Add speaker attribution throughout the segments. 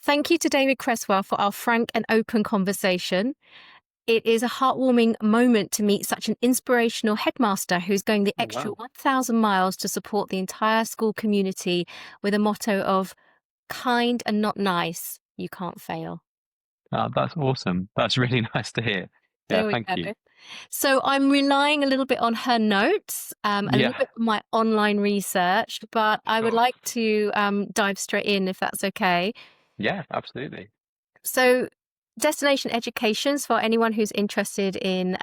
Speaker 1: Thank you to David Cresswell for our frank and open conversation. It is a heartwarming moment to meet such an inspirational headmaster who's going the
Speaker 2: Oh,
Speaker 1: extra
Speaker 2: wow.
Speaker 1: 1,000 miles to support the entire school community with a motto of kind and not nice. You can't fail.
Speaker 2: That's awesome. That's really nice to hear. Yeah,
Speaker 1: There we
Speaker 2: thank you.
Speaker 1: go. So I'm relying a little bit on her notes, a little
Speaker 2: Yeah,
Speaker 1: bit on my online research, but I would
Speaker 2: sure.
Speaker 1: like to dive straight in if that's okay.
Speaker 2: Yeah, absolutely.
Speaker 1: So, destination educations for anyone who's interested in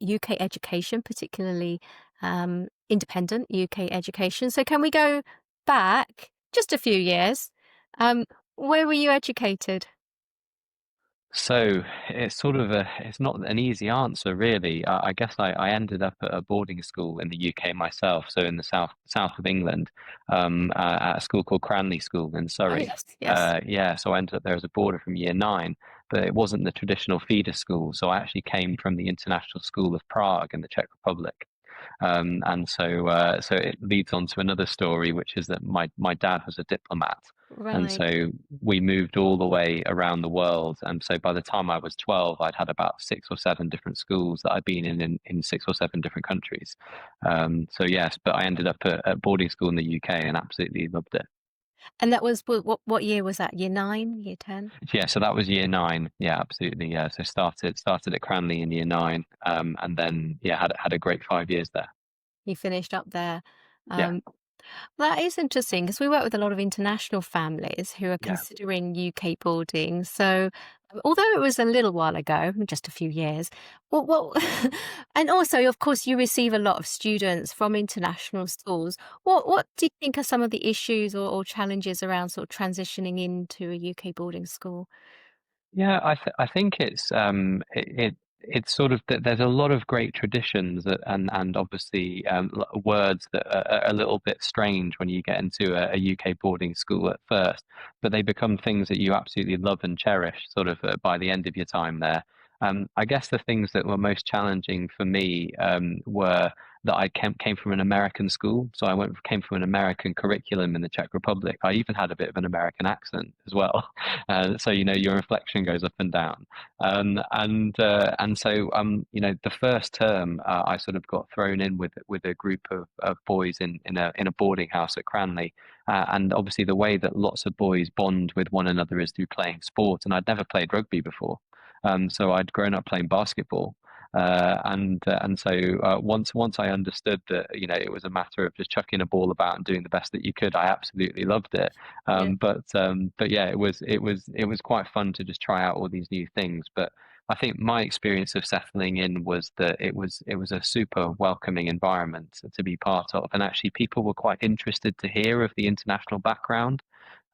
Speaker 1: UK education, particularly independent UK education. So, can we go back just a few years? Um, where were you educated?
Speaker 2: So it's not an easy answer, really. I guess I ended up at a boarding school in the UK myself, so in the south of England, at a school called Cranleigh School in
Speaker 1: Oh,
Speaker 2: Surrey.
Speaker 1: yes, yes.
Speaker 2: Yeah, so I ended up there as a boarder from year nine, but it wasn't the traditional feeder school. So I actually came from the International School of Prague in the Czech Republic. So it leads on to another story, which is that my dad was a diplomat, and
Speaker 1: Right.
Speaker 2: so we moved all the way around the world. And so by the time I was 12, I'd had about six or seven different schools that I'd been in six or seven different countries. So yes, but I ended up at boarding school in the UK and absolutely loved it.
Speaker 1: And that was what year was that? Year nine, year 10?
Speaker 2: Yeah, so that was year nine. Yeah, absolutely. Yeah, so started at Cranleigh in year nine, and then yeah, had a great 5 years there.
Speaker 1: You finished up there.
Speaker 2: Yeah,
Speaker 1: Um, That is interesting because we work with a lot of international families who are
Speaker 2: yeah.
Speaker 1: considering UK boarding. So, although it was a little while ago, just a few years, what and also, of course, you receive a lot of students from international schools. What do you think are some of the issues or challenges around sort of transitioning into a UK boarding school?
Speaker 2: Yeah, I think it's sort of there's a lot of great traditions and obviously words that are a little bit strange when you get into a UK boarding school at first, but they become things that you absolutely love and cherish sort of by the end of your time there. I guess the things that were most challenging for me were that I came from an American school, so came from an American curriculum in the Czech Republic. I even had a bit of an American accent as well. So your inflection goes up and down, and so the first term I sort of got thrown in with a group of boys in a boarding house at Cranleigh, and obviously the way that lots of boys bond with one another is through playing sport, and I'd never played rugby before, so I'd grown up playing basketball. And so once I understood that it was a matter of just chucking a ball about and doing the best that you could, I absolutely loved it.
Speaker 1: Yeah.
Speaker 2: But yeah, it was quite fun to just try out all these new things. But I think my experience of settling in was that it was a super welcoming environment to be part of, and actually people were quite interested to hear of the international background.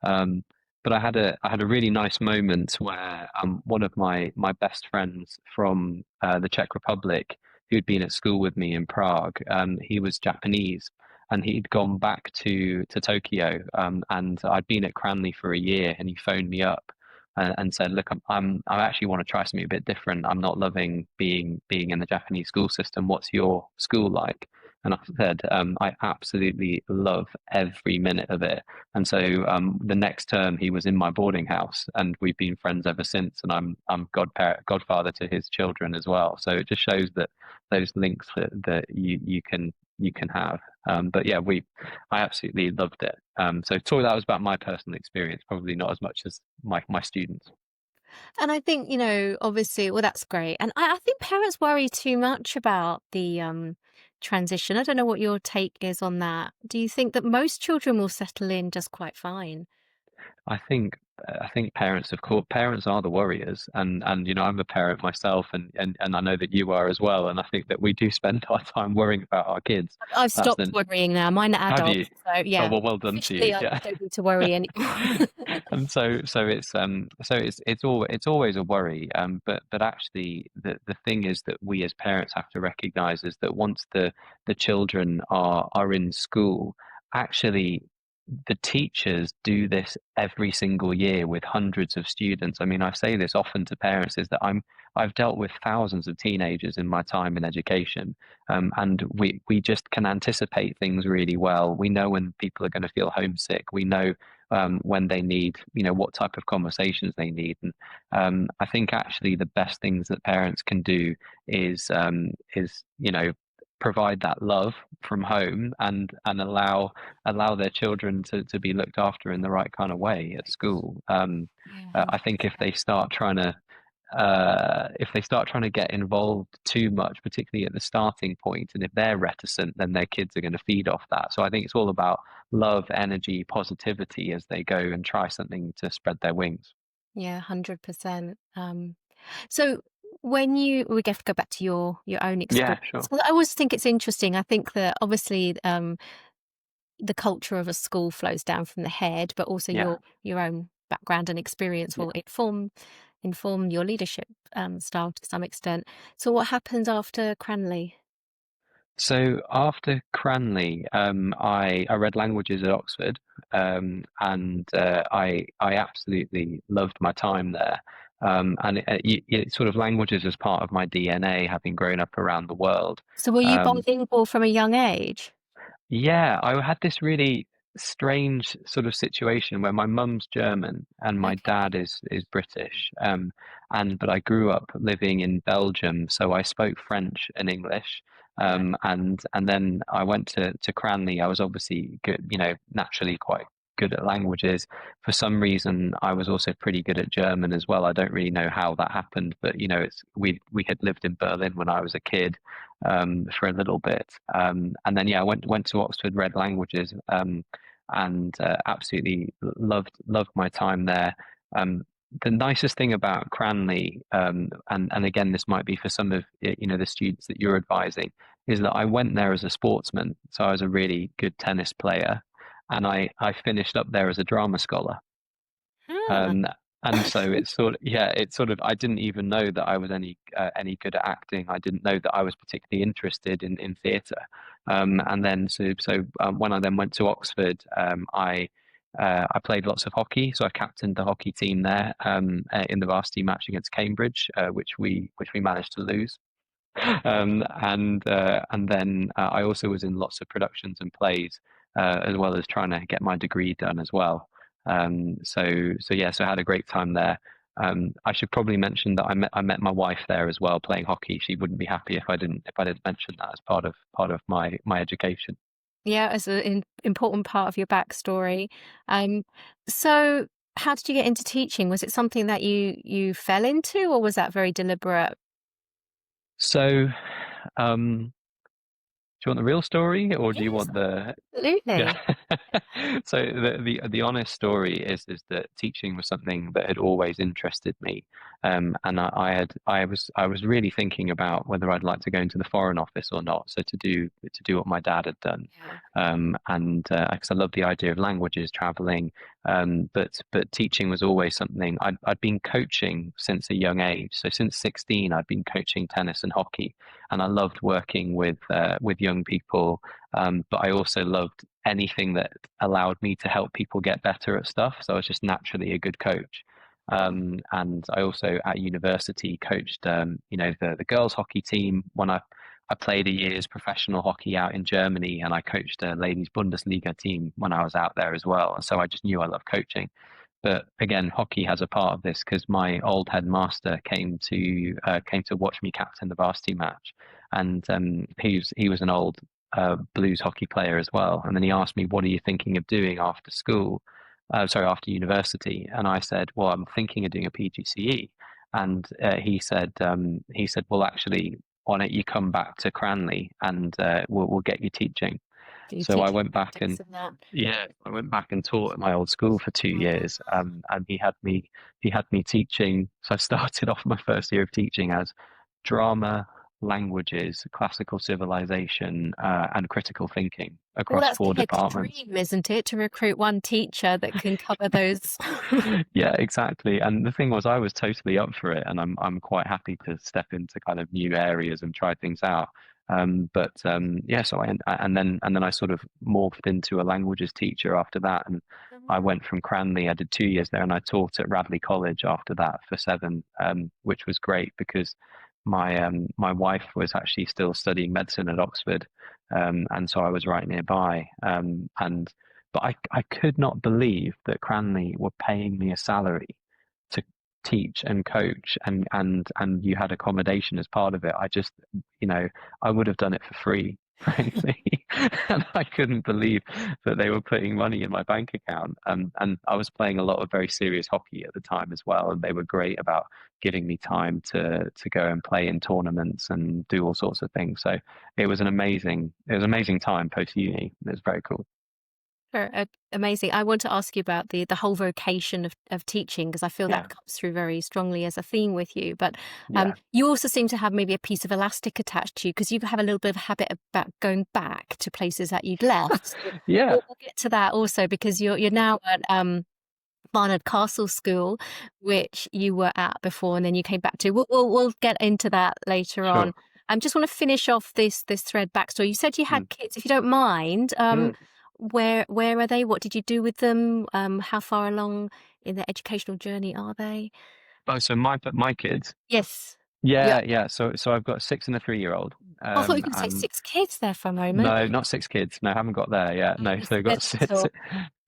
Speaker 2: Um, but I had a really nice moment where one of my best friends from the Czech Republic, who'd been at school with me in Prague, he was Japanese, and he'd gone back to Tokyo, and I'd been at Cranleigh for a year, and he phoned me up and said, "Look, I actually want to try something a bit different. I'm not loving being in the Japanese school system. What's your school like?" And I said, "I absolutely love every minute of it." And so the next term he was in my boarding house, and we've been friends ever since. And I'm godfather to his children as well. So it just shows that those links that you can have. But yeah, I absolutely loved it. So Tori, that was about my personal experience, probably not as much as my students.
Speaker 1: And I think, obviously, well, that's great. And I think parents worry too much about the transition. I don't know what your take is on that. Do you think that most children will settle in just quite fine?
Speaker 2: I think I think parents, of course, parents are the warriors, and I'm a parent myself, and I know that you are as well, and I think that we do spend our time worrying about our kids.
Speaker 1: I've
Speaker 2: That's
Speaker 1: stopped
Speaker 2: the
Speaker 1: worrying now. Mine are
Speaker 2: Have you?
Speaker 1: adults. So,
Speaker 2: Oh
Speaker 1: yeah,
Speaker 2: well done to you.
Speaker 1: officially, I
Speaker 2: Yeah.
Speaker 1: don't need to worry anymore.
Speaker 2: And so it's always a worry. But actually the thing is that we as parents have to recognize is that once the children are in school, actually the teachers do this every single year with hundreds of students. I mean, I say this often to parents is that I've dealt with thousands of teenagers in my time in education, and we just can anticipate things really well. We know when people are going to feel homesick. We know when they need, what type of conversations they need. And I think actually the best things that parents can do is provide that love from home and allow their children to be looked after in the right kind of way at school.
Speaker 1: Yeah,
Speaker 2: I think
Speaker 1: 100%.
Speaker 2: if they start trying to get involved too much, particularly at the starting point, and if they're reticent, then their kids are going to feed off that. So I think it's all about love, energy, positivity as they go and try something to spread their wings.
Speaker 1: Yeah, 100%. So we have to go back to your own
Speaker 2: Yeah,
Speaker 1: experience.
Speaker 2: sure.
Speaker 1: Well, I always think it's interesting. I think that obviously the culture of a school flows down from the head, but also
Speaker 2: Yeah,
Speaker 1: your own background and experience
Speaker 2: yeah.
Speaker 1: will inform your leadership style to some extent. So what happens after Cranley?
Speaker 2: So after Cranley, I read languages at Oxford, and I absolutely loved my time there. And sort of languages as part of my DNA, having grown up around the world.
Speaker 1: So were you
Speaker 2: Um,
Speaker 1: bilingual from a young age?
Speaker 2: yeah, I had this really strange sort of situation where my mum's German and my
Speaker 1: Okay,
Speaker 2: dad is British. And but I grew up living in Belgium, so I spoke French and English.
Speaker 1: right.
Speaker 2: And then I went to Cranley. I was obviously good, naturally quite good at languages. For some reason, I was also pretty good at German as well. I don't really know how that happened, but we had lived in Berlin when I was a kid, for a little bit. And then yeah, I went to Oxford, read languages, and absolutely loved my time there. The nicest thing about Cranley, and again, this might be for some of the students that you're advising, is that I went there as a sportsman, so I was a really good tennis player, and I finished up there as a drama scholar.
Speaker 1: Ah.
Speaker 2: Um, and so it's sort of, yeah, it's sort of, I didn't even know that I was any good at acting. I didn't know that I was particularly interested in theatre. And then when I then went to Oxford, I played lots of hockey. So I captained the hockey team there, in the varsity match against Cambridge, which we managed to lose. And then I also was in lots of productions and plays, as well as trying to get my degree done as well. So I had a great time there. I should probably mention that I met my wife there as well playing hockey. She wouldn't be happy if I didn't mention that as part of my education.
Speaker 1: Yeah, as an important part of your backstory. Um, so how did you get into teaching? Was it something that you fell into, or was that very deliberate?
Speaker 2: So, do you want the real story or do you
Speaker 1: Yes,
Speaker 2: want the Yeah.
Speaker 1: absolutely.
Speaker 2: So the honest story is that teaching was something that had always interested me, and I was really thinking about whether I'd like to go into the Foreign Office or not. So to do what my dad had done,
Speaker 1: Yeah.
Speaker 2: and because I love the idea of languages, traveling, but teaching was always something I'd been coaching since a young age. So since 16, I'd been coaching tennis and hockey, and I loved working with young people. But I also loved anything that allowed me to help people get better at stuff. So I was just naturally a good coach. And I also at university coached, the girls hockey team when I played a year's professional hockey out in Germany, and I coached a ladies Bundesliga team when I was out there as well. And so I just knew I loved coaching. But again, hockey has a part of this because my old headmaster came to watch me captain the varsity match, and he was an old blues hockey player as well. And then he asked me, "What are you thinking of doing after school? Sorry, after university?" And I said, "Well, I'm thinking of doing a PGCE." And he said, "Well, actually, why don't you come back to Cranley and we'll get you teaching."
Speaker 1: Do you
Speaker 2: So I
Speaker 1: teach
Speaker 2: went back
Speaker 1: practice
Speaker 2: and
Speaker 1: and that?
Speaker 2: yeah, I went back and taught at my old school for 2 years,
Speaker 1: Ah.
Speaker 2: and he had me teaching. So I started off my first year of teaching as drama, languages, classical civilization, and critical thinking
Speaker 1: Well,
Speaker 2: across
Speaker 1: that's the
Speaker 2: four
Speaker 1: head's
Speaker 2: departments.
Speaker 1: dream, isn't it? To recruit one teacher that can cover those.
Speaker 2: Yeah, exactly. And the thing was, I was totally up for it, and I'm quite happy to step into kind of new areas and try things out. Yeah, so and then I sort of morphed into a languages teacher after that, and I
Speaker 1: Mhm.
Speaker 2: went from Cranley. I did 2 years there, and I taught at Radley College after that for 7, which was great because my wife was actually still studying medicine at Oxford, and so I was right nearby. But I could not believe that Cranley were paying me a salary to teach and coach, and you had accommodation as part of it. I just, you know, I would have done it for free, frankly. And I couldn't believe that they were putting money in my bank account. And I was playing a lot of very serious hockey at the time as well, and they were great about giving me time to go and play in tournaments and do all sorts of things. So it was an amazing time post uni. It was very cool.
Speaker 1: Sure, amazing. I want to ask you about the whole vocation of teaching because I feel
Speaker 2: Yeah,
Speaker 1: that comes through very strongly as a theme with you. But
Speaker 2: yeah,
Speaker 1: you also seem to have maybe a piece of elastic attached to you because you have a little bit of a habit about going back to places that you'd left. So
Speaker 2: yeah.
Speaker 1: we'll get to that also because you're now at Barnard Castle School, which you were at before, and then you came back to. We'll get into that later on.
Speaker 2: Sure.
Speaker 1: I just want to finish off this thread backstory. You said you had
Speaker 2: Mm.
Speaker 1: kids. If you don't mind,
Speaker 2: Mm.
Speaker 1: where are they? What did you do with them? How far along in their educational journey are they?
Speaker 2: Oh, so my kids.
Speaker 1: Yes. Yeah.
Speaker 2: Yeah, yeah. So I've got a 6 and a 3-year-old.
Speaker 1: I thought you were going to say
Speaker 2: And
Speaker 1: 6 kids there for a moment.
Speaker 2: no, not 6 kids. No, I haven't got there yet. No, so I've got six,
Speaker 1: Mental.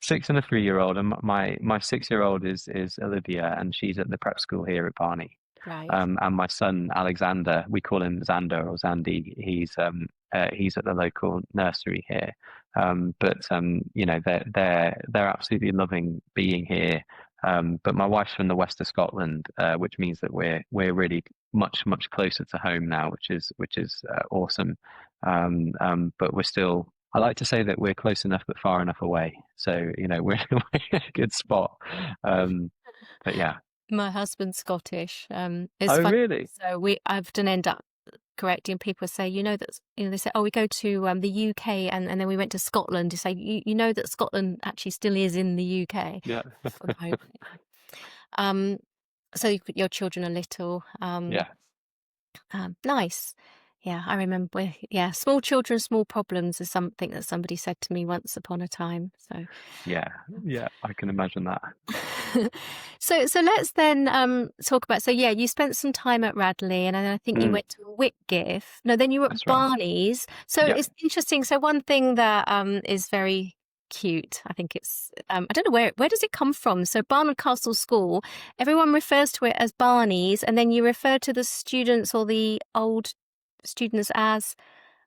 Speaker 2: 6 and a 3-year-old, and my 6-year-old is Olivia, and she's at the prep school here at Barney.
Speaker 1: Right.
Speaker 2: And my son Alexander, we call him Xander or Zandy. He's at the local nursery here. They're absolutely loving being here. But my wife's from the west of Scotland, which means that we're really much closer to home now, which is awesome. But we're still. I like to say that we're close enough but far enough away. So we're in a good spot. But yeah.
Speaker 1: My husband's Scottish. It's
Speaker 2: Oh,
Speaker 1: funny.
Speaker 2: really?
Speaker 1: So we often end up correcting people say, they say, oh, we go to the UK and then we went to Scotland. You say, you know that Scotland actually still is in the UK
Speaker 2: Yeah.
Speaker 1: for the moment. Um, so your children are little.
Speaker 2: Yeah.
Speaker 1: Nice. Yeah, I remember. Yeah, small children, small problems is something that somebody said to me once upon a time. So.
Speaker 2: Yeah. Yeah. I can imagine that.
Speaker 1: So let's then talk about. So yeah, you spent some time at Radley, and then I think you
Speaker 2: Mm,
Speaker 1: went to Whitgift. No, then you were at
Speaker 2: that's right.
Speaker 1: Barney's. So
Speaker 2: Yeah.
Speaker 1: it's interesting. So one thing that is very cute, I think it's I don't know where does it come from. So Barnard Castle School, everyone refers to it as Barney's, and then you refer to the students or the old students as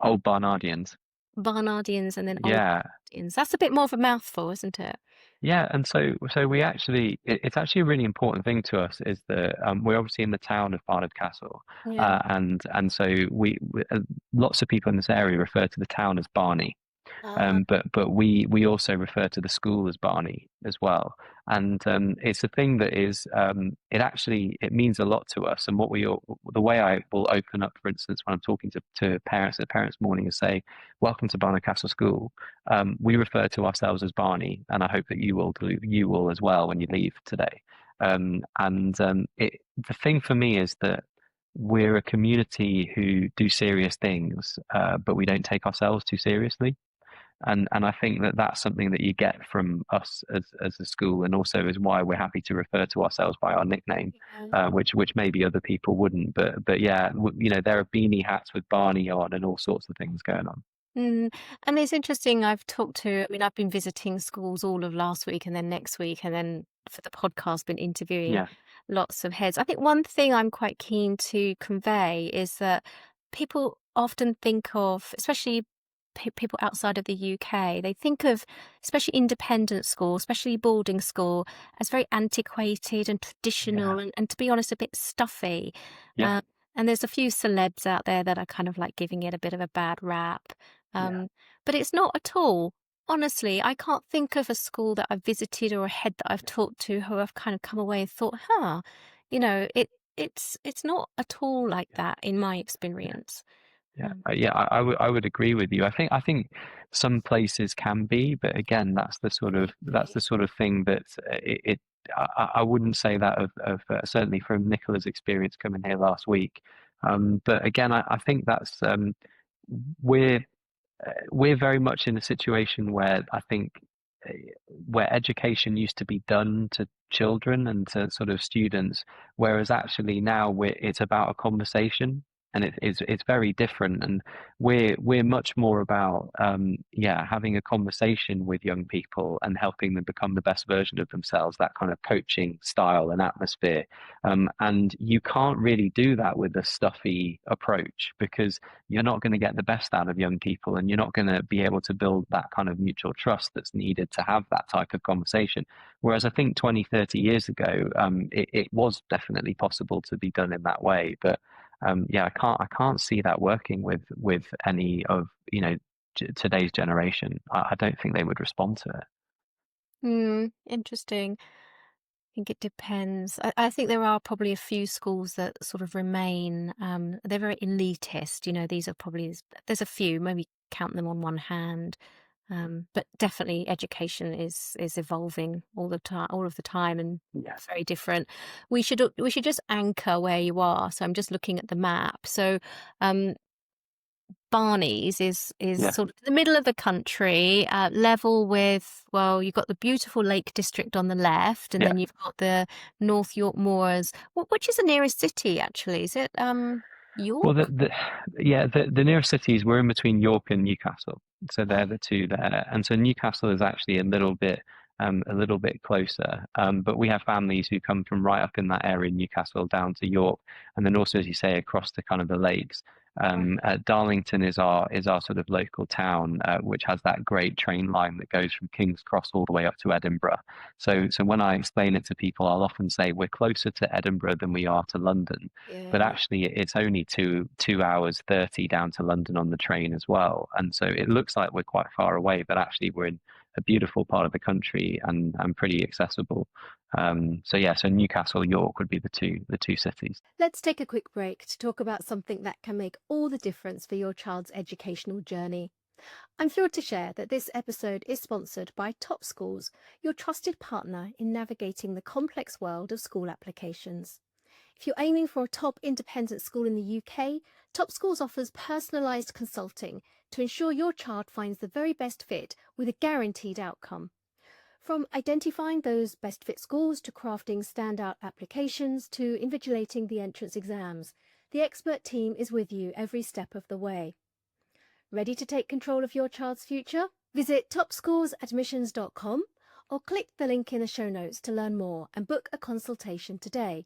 Speaker 2: Old Barnardians.
Speaker 1: Barnardians, and then old
Speaker 2: Yeah.
Speaker 1: Barnardians. That's a bit more of a mouthful, isn't it?
Speaker 2: Yeah. And so we actually, it's actually a really important thing to us is that we're obviously in the town of Barnard Castle.
Speaker 1: Yeah.
Speaker 2: And so lots of people in this area refer to the town as Barney.
Speaker 1: Uh,
Speaker 2: But we also refer to the school as Barney as well, and it's a thing that is it means a lot to us. And the way I will open up, for instance, when I'm talking to parents at parents' morning, is say, "Welcome to Barnard Castle School." We refer to ourselves as Barney, and I hope that you will as well when you leave today. The thing for me is that we're a community who do serious things, but we don't take ourselves too seriously. And I think that that's something that you get from us as a school, and also is why we're happy to refer to ourselves by our nickname,
Speaker 1: yeah.
Speaker 2: which maybe other people wouldn't. But yeah, there are beanie hats with Barney on and all sorts of things going on.
Speaker 1: Mm. And it's interesting. I mean, I've been visiting schools all of last week and then next week, and then for the podcast, been interviewing
Speaker 2: Yeah,
Speaker 1: lots of heads. I think one thing I'm quite keen to convey is that people often think of, especially people outside of the UK, they think of, especially independent school, especially boarding school, as very antiquated and
Speaker 2: yeah,
Speaker 1: traditional and to be honest, a bit stuffy.
Speaker 2: yeah,
Speaker 1: Uh, and there's a few celebs out there that are kind of like giving it a bit of a bad rap.
Speaker 2: yeah,
Speaker 1: Um, but it's not at all. Honestly, I can't think of a school that I've visited or a head that I've talked to who I've kind of come away and thought, huh, it's not at all like
Speaker 2: yeah,
Speaker 1: that in my
Speaker 2: yeah.
Speaker 1: experience.
Speaker 2: Yeah,
Speaker 1: Um,
Speaker 2: I would agree with you. I think some places can be, but again, that's the sort of thing that I wouldn't say that of certainly from Nicola's experience coming here last week. But again, I think that's we're we're very much in a situation where I think uh, where education used to be done to children and to sort of students, whereas actually now it's about a conversation, and it's very different, and we're much more about yeah, having a conversation with young people and helping them become the best version of themselves, that kind of coaching style and atmosphere. And you can't really do that with a stuffy approach, because you're not going to get the best out of young people, and you're not going to be able to build that kind of mutual trust that's needed to have that type of conversation. Whereas I think 20, 30 years ago, it was definitely possible to be done in that way. But yeah, I can't see that working with any of, today's generation. I don't think they would respond to it.
Speaker 1: Interesting. Think it depends. I think there are probably a few schools that sort of remain, they're very elitist. These are probably, there's a few, maybe count them on one hand. But definitely education is evolving all of the time, and
Speaker 2: Yeah.
Speaker 1: very different. We should just anchor where you are. So I'm just looking at the map. So um, Barney's is
Speaker 2: Yeah.
Speaker 1: sort of the middle of the country, level with, well, you've got the beautiful Lake District on the left, and
Speaker 2: Yeah.
Speaker 1: then you've got the North York Moors. Which is the nearest city, actually? Is it
Speaker 2: Well,
Speaker 1: York?
Speaker 2: yeah, the nearest cities, we're in between York and Newcastle, so they're
Speaker 1: Oh,
Speaker 2: the two there, and so Newcastle is actually a little bit closer. But we have families who come from right up in that area, Newcastle, down to York, and then also, as you say, across to kind of the lakes.
Speaker 1: right.
Speaker 2: Darlington is our sort of local town, which has that great train line that goes from King's Cross all the way up to Edinburgh. So when I explain it to people, I'll often say we're closer to Edinburgh than we are to London, but
Speaker 1: Yeah.
Speaker 2: actually it's only two hours 30 down to London on the train as well. And so it looks like we're quite far away, but actually we're in a beautiful part of the country, and pretty accessible. So yeah, so Newcastle, York would be the two cities.
Speaker 3: Let's take a quick break to talk about something that can make all the difference for your child's educational journey. I'm thrilled to share that this episode is sponsored by Top Schools, your trusted partner in navigating the complex world of school applications. If you're aiming for a top independent school in the UK, Top Schools offers personalised consulting to ensure your child finds the very best fit with a guaranteed outcome. From identifying those best fit schools to crafting standout applications to invigilating the entrance exams, the expert team is with you every step of the way. Ready to take control of your child's future? Visit topschoolsadmissions.com or click the link in the show notes to learn more and book a consultation today.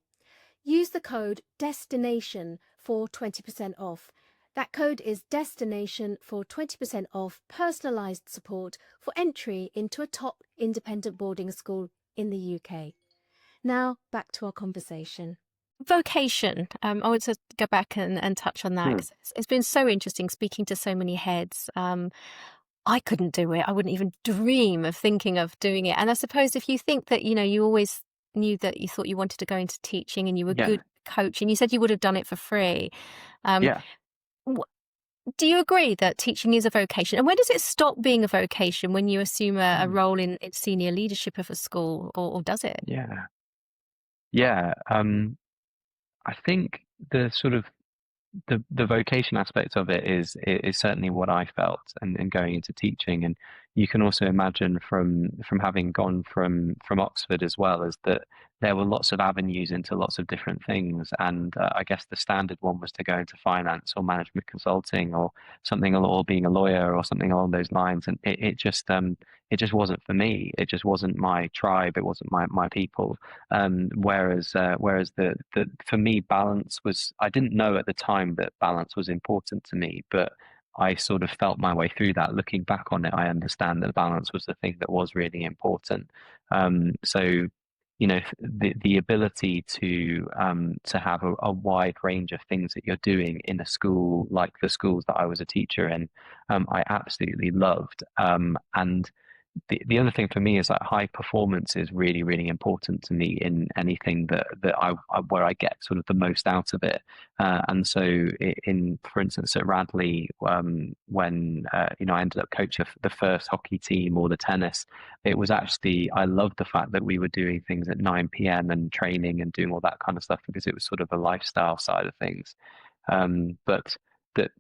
Speaker 3: Use the code DESTINATION for 20% off. That code is DESTINATION for 20% off personalised support for entry into a top independent boarding school in the UK. Now, back to our conversation.
Speaker 1: Vocation. I want to go back and touch on that,
Speaker 2: Hmm.
Speaker 1: 'cause it's been so interesting speaking to so many heads. I couldn't do it. I wouldn't even dream of thinking of doing it. And I suppose if you think that, you always knew that you thought you wanted to go into teaching and you were
Speaker 2: Yeah.
Speaker 1: good coach, and you said you would have done it for free. Um,
Speaker 2: Yeah.
Speaker 1: wh- do you agree that teaching is a vocation? And when does it stop being a vocation, when you assume a
Speaker 2: Hmm.
Speaker 1: role in senior leadership of a school, or does it?
Speaker 2: Yeah. Yeah. I think the sort of the vocation aspect of it is certainly what I felt, and going into teaching. And you can also imagine from having gone from Oxford as well, as that there were lots of avenues into lots of different things. And I guess the standard one was to go into finance or management consulting or something, or being a lawyer or something along those lines. And it just wasn't for me. It just wasn't my tribe. It wasn't my people. Whereas the for me, balance was, I didn't know at the time that balance was important to me, but I sort of felt my way through that. Looking back on it, I understand that balance was the thing that was really important. So, the ability to have a wide range of things that you're doing in a school like the schools that I was a teacher in, I absolutely loved. And the other thing for me is that high performance is really, really important to me in anything that where I get sort of the most out of it. And so for instance, at Radley, when I ended up coaching the first hockey team or the tennis, it was actually, I loved the fact that we were doing things at 9 p.m. and training and doing all that kind of stuff, because it was sort of a lifestyle side of things. But that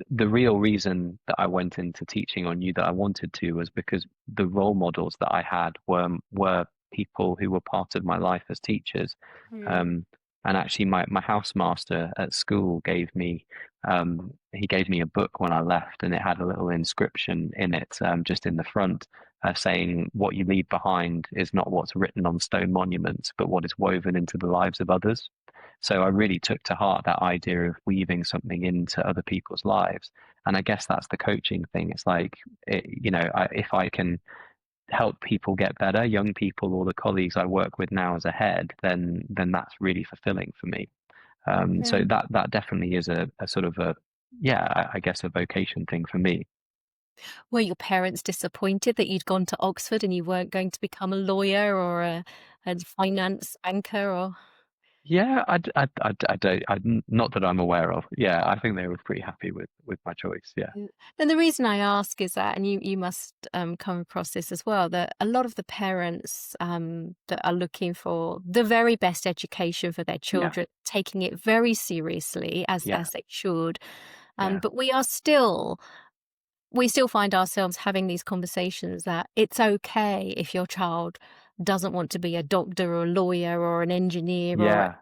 Speaker 2: the real reason that I went into teaching or knew that I wanted to was because the role models that I had were people who were part of my life as teachers.
Speaker 3: Mm.
Speaker 2: Um, and actually, my housemaster at school he gave me a book when I left, and it had a little inscription in it, just in the front, saying, "What you leave behind is not what's written on stone monuments, but what is woven into the lives of others." So I really took to heart that idea of weaving something into other people's lives. And I guess that's the coaching thing. It's like, if I can help people get better, young people or the colleagues I work with now as a head, then that's really fulfilling for me.
Speaker 3: Yeah.
Speaker 2: So that definitely is a sort of yeah, I guess a vocation thing for me.
Speaker 1: Were your parents disappointed that you'd gone to Oxford and you weren't going to become a lawyer or a finance banker or?
Speaker 2: Yeah, I don't, not that I'm aware of. Yeah, I think they were pretty happy with my choice. Yeah,
Speaker 1: And the reason I ask is that, and you must come across this as well, that a lot of the parents that are looking for the very best education for their
Speaker 2: yeah,
Speaker 1: children, taking it very seriously
Speaker 2: yeah,
Speaker 1: as they should,
Speaker 2: yeah,
Speaker 1: but we still find ourselves having these conversations that it's okay if your child doesn't want to be a doctor or a lawyer or an engineer or
Speaker 2: yeah,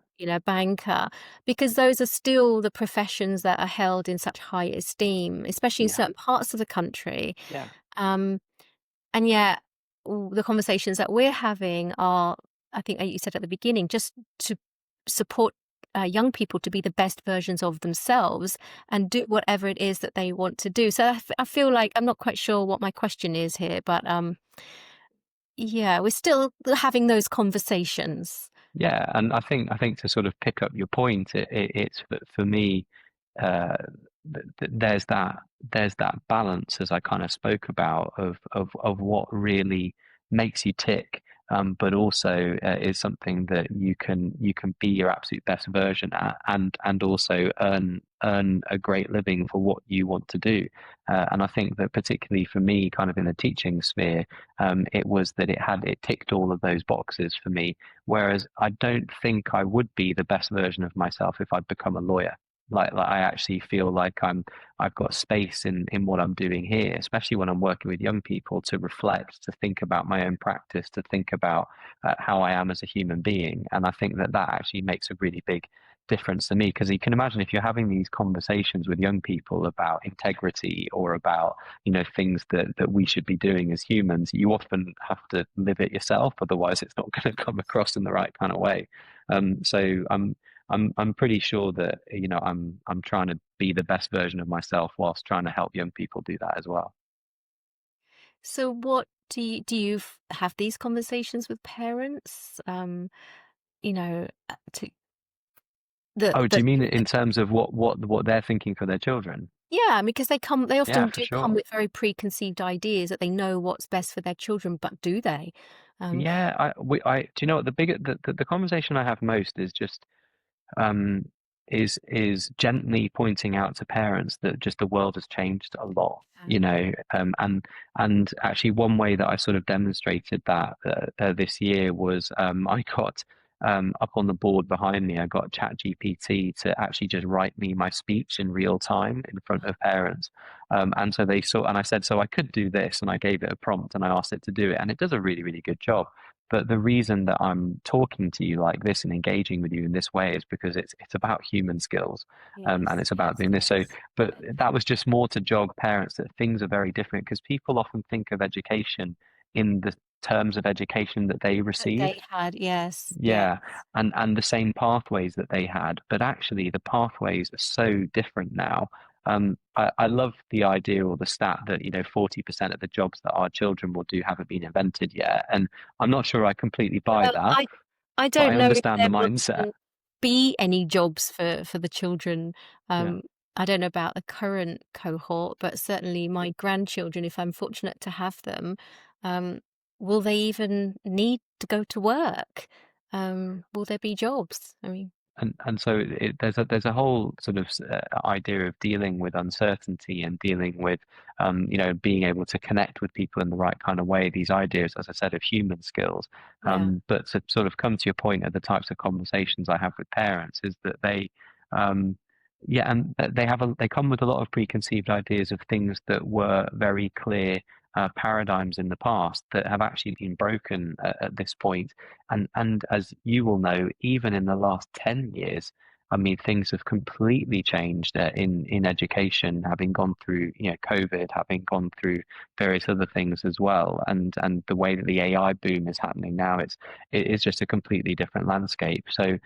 Speaker 1: banker, because those are still the professions that are held in such high esteem, especially in
Speaker 2: yeah,
Speaker 1: certain parts of the country.
Speaker 2: yeah,
Speaker 1: Um, and yet, the conversations that we're having are, I think you said at the beginning, just to support young people to be the best versions of themselves and do whatever it is that they want to do. So I feel like I'm not quite sure what my question is here, but yeah, we're still having those conversations.
Speaker 2: yeah. And I think to sort of pick up your point, it's for me, uh, there's that balance as I kind of spoke about of what really makes you tick, but also is something that you can be your absolute best version at, and also earn a great living for what you want to do. And I think that particularly for me, kind of in the teaching sphere, it was that it ticked all of those boxes for me. Whereas I don't think I would be the best version of myself if I'd become a lawyer. Like I actually feel like I've got space in what I'm doing here, especially when I'm working with young people, to reflect, to think about my own practice, to think about how I am as a human being. And I think that actually makes a really big difference to me, because you can imagine if you're having these conversations with young people about integrity or about things that we should be doing as humans, you often have to live it yourself, otherwise it's not going to come across in the right kind of way. So I'm pretty sure that I'm trying to be the best version of myself whilst trying to help young people do that as well.
Speaker 1: So what do you have these conversations with parents? To
Speaker 2: Oh, do
Speaker 1: the
Speaker 2: you mean in terms of what they're thinking for their children?
Speaker 1: Yeah, because they
Speaker 2: Yeah,
Speaker 1: often
Speaker 2: for
Speaker 1: do come
Speaker 2: sure.
Speaker 1: with very preconceived ideas that they know what's best for their children, but do they? Um,
Speaker 2: Yeah, do you know what the conversation I have most is just um, is gently pointing out to parents that just the world has changed a lot, and actually one way that I sort of demonstrated that this year was I got up on the board behind me, I got ChatGPT to actually just write me my speech in real time in front of parents, and so they saw, and I said, so I could do this, and I gave it a prompt and I asked it to do it, and it does a really, really good job. But the reason that I'm talking to you like this and engaging with you in this way is because it's about human skills, and
Speaker 3: Yes,
Speaker 2: it's about
Speaker 3: yes,
Speaker 2: doing this. So,
Speaker 3: yes.
Speaker 2: but that was just more to jog parents that things are very different, because people often think of education in the terms of education that they
Speaker 1: that they
Speaker 2: received.
Speaker 1: had, yes, yeah.
Speaker 2: Yeah, and the same pathways that they had, but actually the pathways are so different now. I love the idea or the stat that 40% of the jobs that our children will do haven't been invented yet, and I'm not sure I completely buy
Speaker 1: Well,
Speaker 2: that,
Speaker 1: I
Speaker 2: but
Speaker 1: don't
Speaker 2: I
Speaker 1: know if
Speaker 2: understand
Speaker 1: there
Speaker 2: the
Speaker 1: will
Speaker 2: mindset.
Speaker 1: even be any jobs for the children.
Speaker 2: Yeah.
Speaker 1: I don't know about the current cohort, but certainly my grandchildren, if I'm fortunate to have them, um, will they even need to go to work? Will there be jobs? I mean,
Speaker 2: And so there's a whole sort of idea of dealing with uncertainty and dealing with being able to connect with people in the right kind of way. These ideas, as I said, of human skills.
Speaker 1: yeah.
Speaker 2: But to sort of come to your point of the types of conversations I have with parents is that um, Yeah, and they come with a lot of preconceived ideas of things that were very clear paradigms in the past that have actually been broken at this point. And as you will know, even in the last 10 years, I mean, things have completely changed in education, having gone through, COVID, having gone through various other things as well, and the way that the AI boom is happening now, it is just a completely different landscape. So.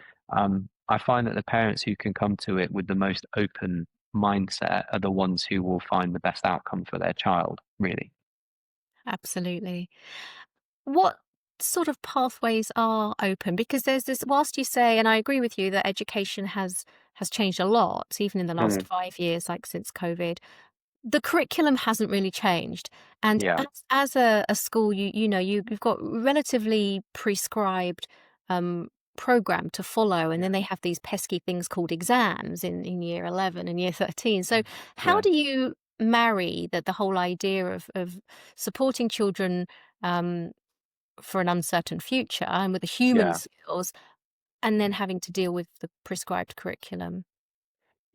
Speaker 2: I find that the parents who can come to it with the most open mindset are the ones who will find the best outcome for their child, really.
Speaker 1: Absolutely. What sort of pathways are open? Because there's this, whilst you say, and I agree with you that education has changed a lot, even in the last
Speaker 2: Mm,
Speaker 1: 5 years, like since COVID. The curriculum hasn't really changed, and
Speaker 2: yeah,
Speaker 1: as a school, you've got relatively prescribed um, program to follow, and
Speaker 2: yeah,
Speaker 1: then they have these pesky things called exams in year 11 and year 13. So how
Speaker 2: yeah,
Speaker 1: do you marry the whole idea of supporting children um, for an uncertain future and with the human
Speaker 2: yeah.
Speaker 1: skills, and then having to deal with the prescribed curriculum?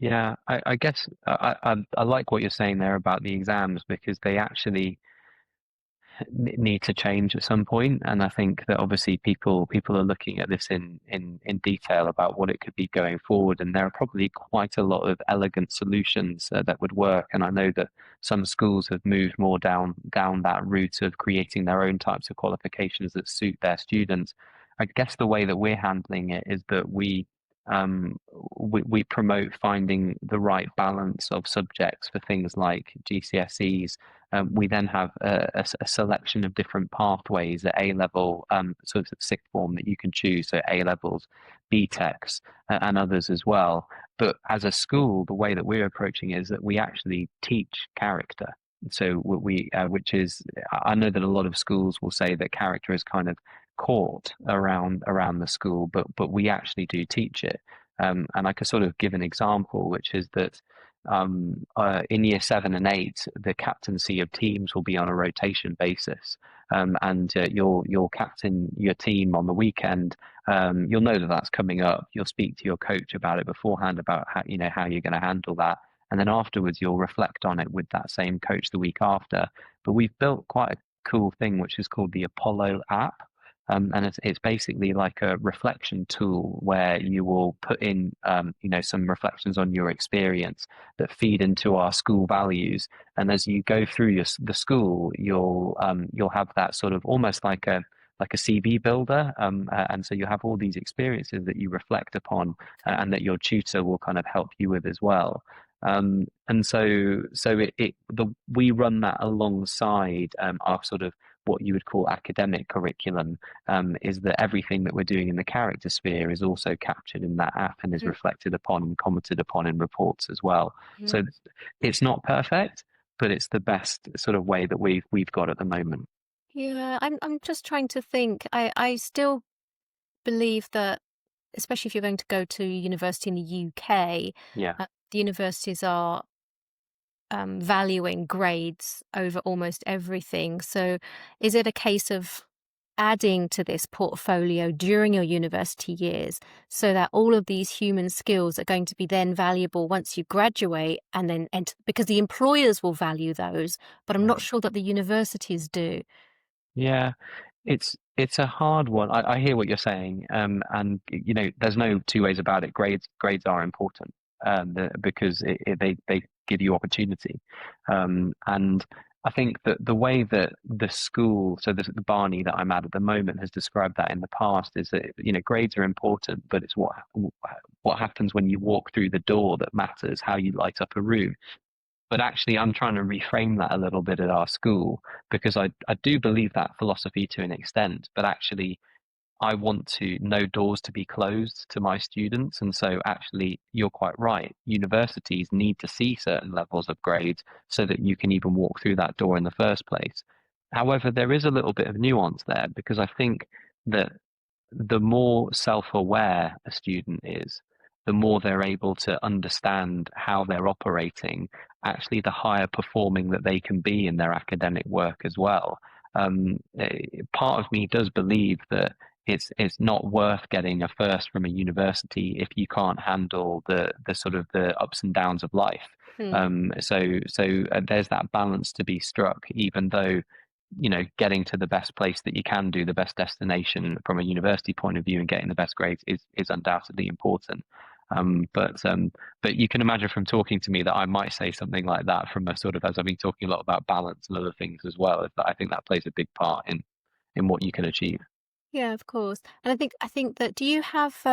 Speaker 2: Yeah, I guess I like what you're saying there about the exams because they actually need to change at some point, and I think that obviously people are looking at this in detail about what it could be going forward, and there are probably quite a lot of elegant solutions that would work. And I know that some schools have moved more down that route of creating their own types of qualifications that suit their students. I guess the way that we're handling it is that um, we promote finding the right balance of subjects for things like GCSEs. We then have a selection of different pathways at A level, sort of sixth form that you can choose, so A levels, BTECs, and others as well. But as a school, the way that we're approaching is that we actually teach character. So which is, I know that a lot of schools will say that character is kind of caught around the school, but we actually do teach it. And I could sort of give an example, which is that in year 7 and 8, the captaincy of teams will be on a rotation basis, and you'll captain your team on the weekend. You'll know that that's coming up. You'll speak to your coach about it beforehand about how you're going to handle that, and then afterwards you'll reflect on it with that same coach the week after. But we've built quite a cool thing which is called the Apollo app. And it's basically like a reflection tool where you will put in, some reflections on your experience that feed into our school values. And as you go through the school, you'll have that sort of almost like a CV builder, and so you have all these experiences that you reflect upon, and that your tutor will kind of help you with as well. And so we run that alongside our sort of what you would call academic curriculum, is that everything that we're doing in the character sphere is also captured in that app and is reflected upon and commented upon in reports as well.
Speaker 1: Mhm.
Speaker 2: So it's not perfect, but it's the best sort of way that we've got at the moment.
Speaker 1: Yeah, I'm just trying to think. I still believe that, especially if you're going to go to university in the UK,
Speaker 2: Yeah.
Speaker 1: the universities are valuing grades over almost everything. So, is it a case of adding to this portfolio during your university years so that all of these human skills are going to be then valuable once you graduate and then enter, because the employers will value those, but I'm not
Speaker 2: Right.
Speaker 1: sure that the universities do.
Speaker 2: Yeah, it's a hard one. I hear what you're saying, and there's no two ways about it. Grades are important, because they give you opportunity, and I think that the way that the school, so the Barney that I'm at the moment, has described that in the past is that grades are important, but it's what happens when you walk through the door that matters, how you light up a room. But actually, I'm trying to reframe that a little bit at our school because I do believe that philosophy to an extent, but actually, I want to know doors to be closed to my students. And so, actually, you're quite right. Universities need to see certain levels of grades so that you can even walk through that door in the first place. However, there is a little bit of nuance there because I think that the more self-aware a student is, the more they're able to understand how they're operating, actually the higher performing that they can be in their academic work as well. Part of me does believe that it's not worth getting a first from a university if you can't handle the sort of the ups and downs of life.
Speaker 1: Hmm.
Speaker 2: So there's that balance to be struck, even though, getting to the best place that you can do, the best destination from a university point of view, and getting the best grades is undoubtedly important. But you can imagine from talking to me that I might say something like that from a sort of, as I've been talking a lot about balance and other things as well, is that I think that plays a big part in what you can achieve.
Speaker 1: Yeah, of course. And I think that, do you have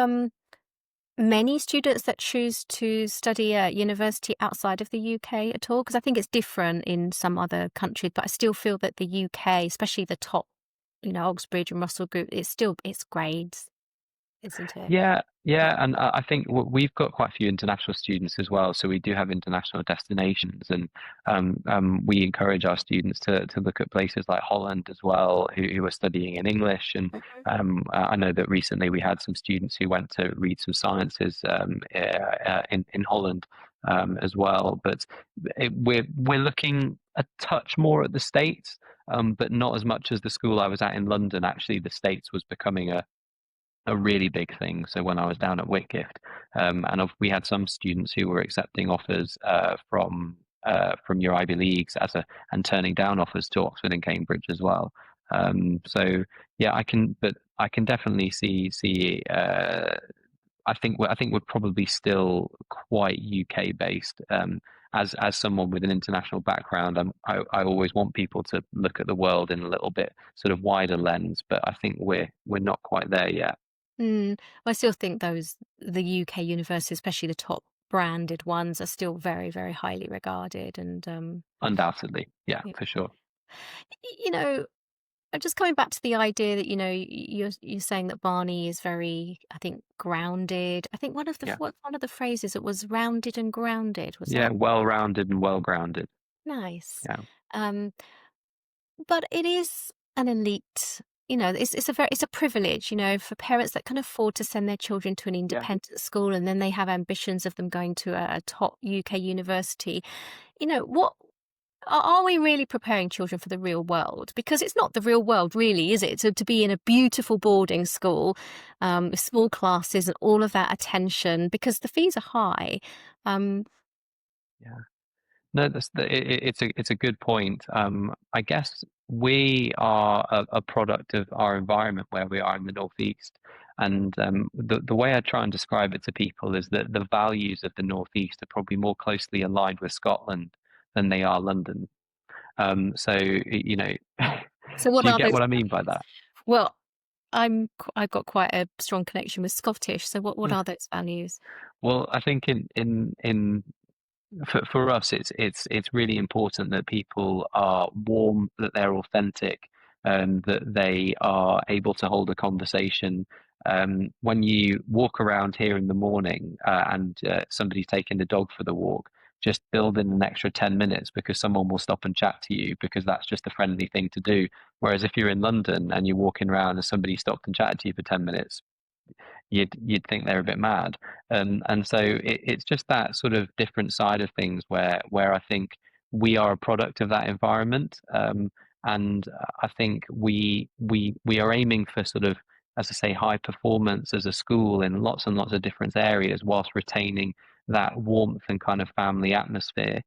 Speaker 1: many students that choose to study at university outside of the UK at all? Because I think it's different in some other countries, but I still feel that the UK, especially the top, Oxbridge and Russell Group, it's grades, isn't it?
Speaker 2: Yeah, and I think we've got quite a few international students as well. So we do have international destinations, and we encourage our students to look at places like Holland as well, who are studying in English. And
Speaker 1: Mhm.
Speaker 2: I know that recently we had some students who went to read some sciences in Holland as well. But we're looking a touch more at the States, but not as much as the school I was at in London. Actually, the States was becoming a really big thing. So when I was down at Whitgift, we had some students who were accepting offers from your Ivy Leagues and turning down offers to Oxford and Cambridge as well. So yeah, I can definitely see. I think we're probably still quite UK based. As someone with an international background, I always want people to look at the world in a little bit sort of wider lens, but I think we're not quite there yet.
Speaker 1: Mm. I still think the UK universities, especially the top branded ones, are still very, very highly regarded. And
Speaker 2: Undoubtedly, yeah,
Speaker 1: y-
Speaker 2: for sure.
Speaker 1: you know, just coming back to the idea that you're saying that Barney is very, I think, grounded. I think
Speaker 2: Yeah,
Speaker 1: one of the phrases, it was rounded and grounded. Was
Speaker 2: yeah,
Speaker 1: that
Speaker 2: well-rounded and well-grounded.
Speaker 1: nice?
Speaker 2: Yeah,
Speaker 1: Um, but it is an elite. It's a privilege, for parents that can afford to send their children to an
Speaker 2: yeah.
Speaker 1: independent school, and then they have ambitions of them going to a top UK university. What are we really preparing children for the real world? Because it's not the real world, really, is it? To be in a beautiful boarding school, with small classes and all of that attention, because the fees are high. Um,
Speaker 2: Yeah. No, it's a good point. I guess we are a product of our environment where we are in the Northeast, and the way I try and describe it to people is that the values of the Northeast are probably more closely aligned with Scotland than they are London. So
Speaker 1: so what
Speaker 2: do you
Speaker 1: are
Speaker 2: get
Speaker 1: those
Speaker 2: what I mean by
Speaker 1: values?
Speaker 2: that?
Speaker 1: Well, I've got quite a strong connection with Scottish. So what are those values?
Speaker 2: Well, I think in for us, it's really important that people are warm, that they're authentic, that they are able to hold a conversation. When you walk around here in the morning and somebody's taking the dog for the walk, just build in an extra 10 minutes because someone will stop and chat to you because that's just a friendly thing to do. Whereas if you're in London and you're walking around and somebody stopped and chatted to you for 10 minutes, you'd think they're a bit mad. And so it's just that sort of different side of things where I think we are a product of that environment. And I think we are aiming for sort of, as I say, high performance as a school in lots and lots of different areas, whilst retaining that warmth and kind of family atmosphere.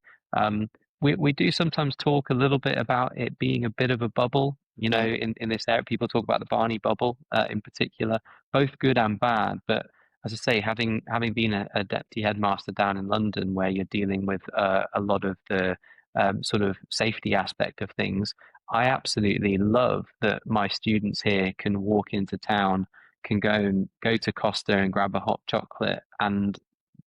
Speaker 2: We do sometimes talk a little bit about it being a bit of a bubble.
Speaker 1: Mm.
Speaker 2: In this area, people talk about the Barney bubble in particular, both good and bad. But as I say, having been a deputy headmaster down in London, where you're dealing with a lot of the sort of safety aspect of things, I absolutely love that my students here can walk into town, can go to Costa and grab a hot chocolate, and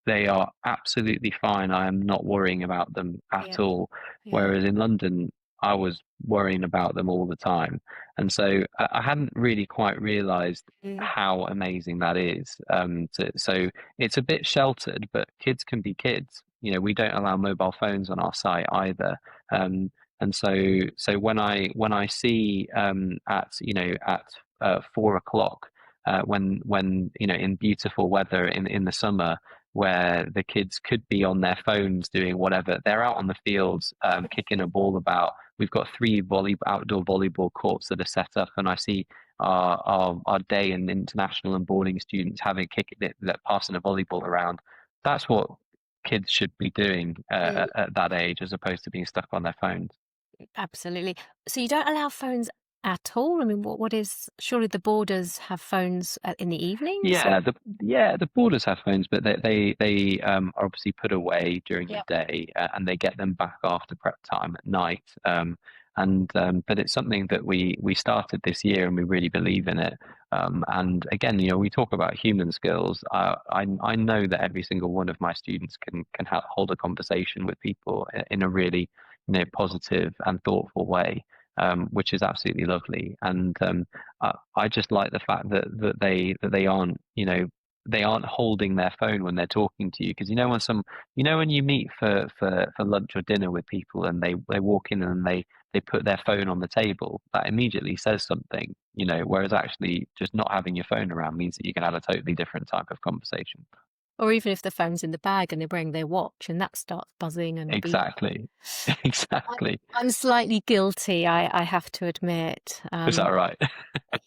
Speaker 2: they are absolutely fine. I am not worrying about them at
Speaker 1: Yeah,
Speaker 2: all.
Speaker 1: yeah.
Speaker 2: Whereas in London, I was worrying about them all the time. And so I hadn't really quite realized
Speaker 1: Mm.
Speaker 2: how amazing that is. So it's a bit sheltered, but kids can be kids. We don't allow mobile phones on our site either. Um, and so when I see at 4 o'clock when in beautiful weather in the summer where the kids could be on their phones doing whatever. They're out on the fields kicking a ball about. We've got three outdoor volleyball courts that are set up, and I see our day and international and boarding students having kicking it, passing a volleyball around. That's what kids should be doing
Speaker 1: Mm,
Speaker 2: at that age, as opposed to being stuck on their phones.
Speaker 1: absolutely. So you don't allow phones at all? I mean, what is surely the boarders have phones in the evenings? Or?
Speaker 2: The boarders have phones, but they are obviously put away during the
Speaker 1: Yep.
Speaker 2: day, and they get them back after prep time at night. But it's something that we started this year, and we really believe in it. And again, we talk about human skills. I know that every single one of my students can hold a conversation with people in a really positive and thoughtful way, which is absolutely lovely. And I just like the fact that they aren't they aren't holding their phone when they're talking to you, because when you meet for lunch or dinner with people, and they walk in and they put their phone on the table, that immediately says something, whereas actually just not having your phone around means that you can have a totally different type of conversation.
Speaker 1: Or even if the phone's in the bag and they're wearing their watch and that starts buzzing and beeping.
Speaker 2: Exactly.
Speaker 1: I
Speaker 2: Exactly.
Speaker 1: I'm slightly guilty, I have to admit.
Speaker 2: Is that right?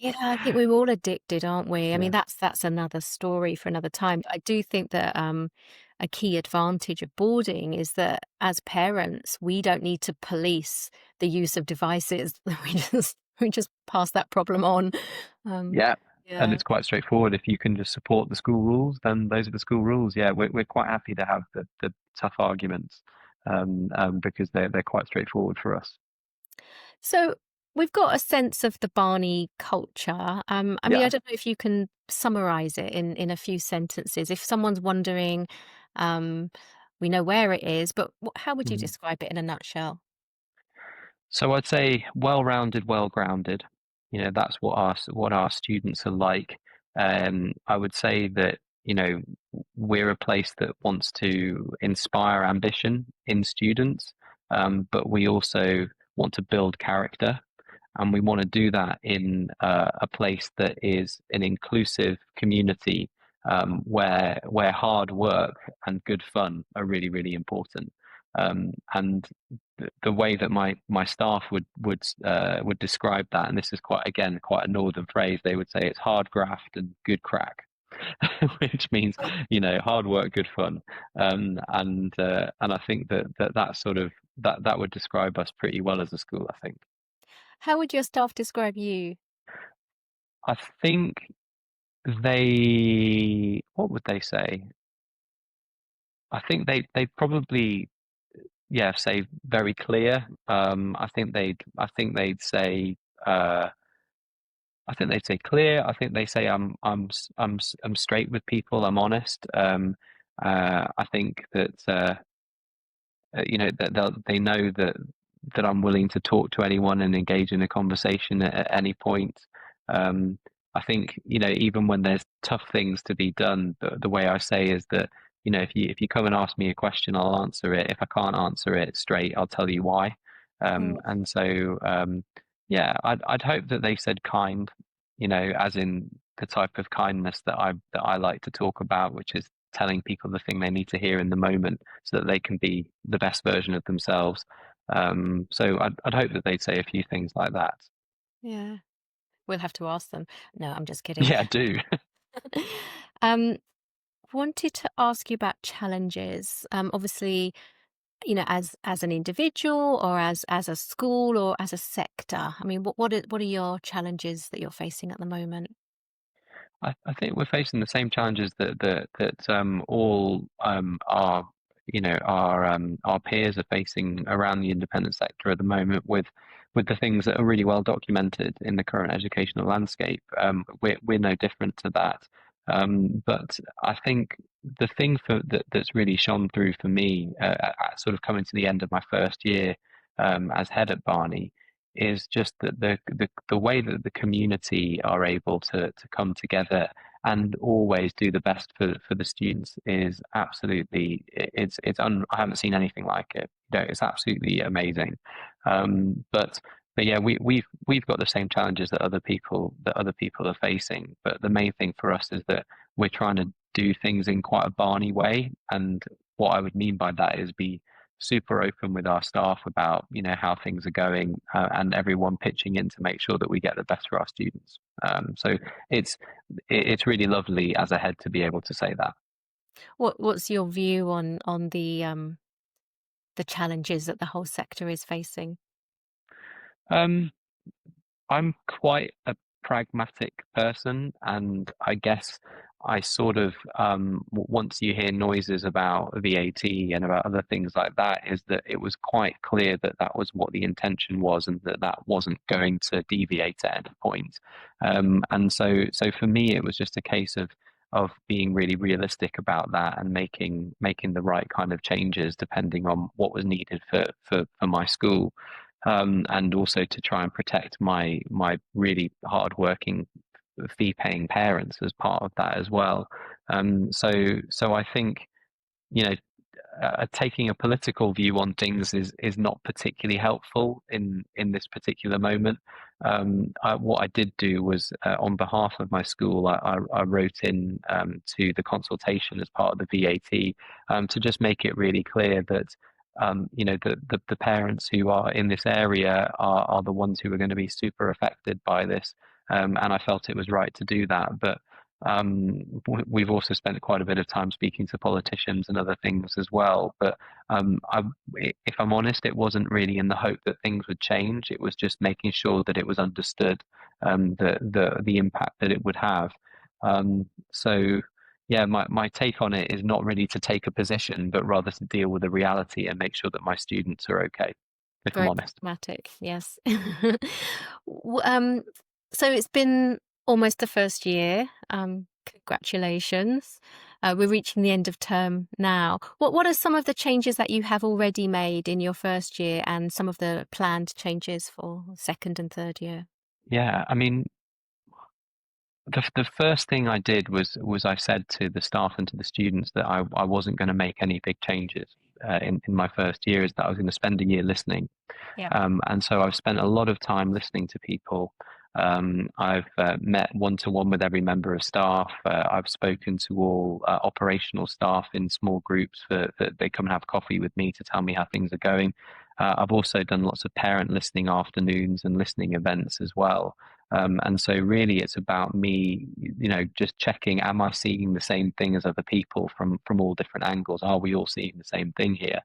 Speaker 1: Yeah, I think we're all addicted, aren't we? I mean,
Speaker 2: Yeah.
Speaker 1: that's another story for another time. I do think that a key advantage of boarding is that as parents, we don't need to police the use of devices. We just pass that problem on. Um,
Speaker 2: Yeah. And
Speaker 1: yeah.
Speaker 2: it's quite straightforward. If you can just support the school rules, then those are the school rules. Yeah, we're quite happy to have the tough arguments, because they're quite straightforward for us.
Speaker 1: So we've got a sense of the Barney culture. I mean,
Speaker 2: Yeah.
Speaker 1: I don't know if you can summarize it in a few sentences. If someone's wondering, um, we know where it is, but how would you
Speaker 2: Mhm.
Speaker 1: describe it in a nutshell?
Speaker 2: So I'd say well-rounded, well-grounded. That's what our students are like. I would say that we're a place that wants to inspire ambition in students, but we also want to build character, and we want to do that in a place that is an inclusive community, where hard work and good fun are really, really important. And the way that my staff would describe that, and this is quite a northern phrase, they would say it's hard graft and good crack, which means hard work, good fun. And I think that sort of that would describe us pretty well as a school, I think.
Speaker 1: How would your staff describe you?
Speaker 2: I think what would they say? I think they probably, yeah, say very clear. Uh, I think they'd say clear. I think they say I'm straight with people. I'm honest. I think that that they know that I'm willing to talk to anyone and engage in a conversation at any point. Um, I think even when there's tough things to be done, the way I say is that if you come and ask me a question, I'll answer it. If I can't answer it straight, I'll tell you why.
Speaker 1: Mm,
Speaker 2: And so yeah, I'd hope that they said kind, as in the type of kindness that I like to talk about, which is telling people the thing they need to hear in the moment so that they can be the best version of themselves. So I'd hope that they'd say a few things like that.
Speaker 1: yeah, we'll have to ask them. No, I'm just kidding.
Speaker 2: Yeah, do.
Speaker 1: um, wanted to ask you about challenges. Obviously, as an individual or as a school or as a sector. I mean, what are your challenges that you're facing at the moment?
Speaker 2: I think we're facing the same challenges that all our peers are facing around the independent sector at the moment, with the things that are really well documented in the current educational landscape. We're no different to that. But I think the thing that's really shone through for me, sort of coming to the end of my first year as head at Barney, is just that the way that the community are able to come together and always do the best for the students is absolutely, I haven't seen anything like it. It's absolutely amazing. But yeah, we've got the same challenges that other people are facing. But the main thing for us is that we're trying to do things in quite a Barney way, and what I would mean by that is super open with our staff about, how things are going, and everyone pitching in to make sure that we get the best for our students. So it's it's really lovely as a head to be able to say that.
Speaker 1: What's your view on the challenges that the whole sector is facing?
Speaker 2: Um, I'm quite a pragmatic person, and I guess I sort of, once you hear noises about VAT and about other things like that, is that it was quite clear that that was what the intention was, and that that wasn't going to deviate at any point. And so for me, it was just a case of being really realistic about that and making the right kind of changes depending on what was needed for my school, and also to try and protect my really hardworking fee-paying parents as part of that as well. So I think, you know taking a political view on things is not particularly helpful in this particular moment. What I did do was, on behalf of my school, I wrote in, to the consultation as part of the VAT, to just make it really clear that, the parents who are in this area are the ones who are going to be super affected by this, and I felt it was right to do that. But we've also spent quite a bit of time speaking to politicians and other things as well. But if I'm honest, it wasn't really in the hope that things would change. It was just making sure that it was understood, the impact that it would have. So yeah, my take on it is not really to take a position, but rather to deal with the reality and make sure that my students are okay, if I'm
Speaker 1: Very
Speaker 2: honest.
Speaker 1: pragmatic, yes. W so it's been almost the first year, congratulations. We're reaching the end of term now. What are some of the changes that you have already made in your first year and some of the planned changes for second and third year?
Speaker 2: Yeah, I mean, the first thing I did was I said to the staff and to the students that I wasn't going to make any big changes, in my first year, is that I was going to spend a year listening.
Speaker 1: Yeah.
Speaker 2: And so I've spent a lot of time listening to people. I've met one to one with every member of staff. I've spoken to all operational staff in small groups that they come and have coffee with me to tell me how things are going. I've also done lots of parent listening afternoons and listening events as well. And so really it's about me, just checking, am I seeing the same thing as other people from all different angles? Are we all seeing the same thing here?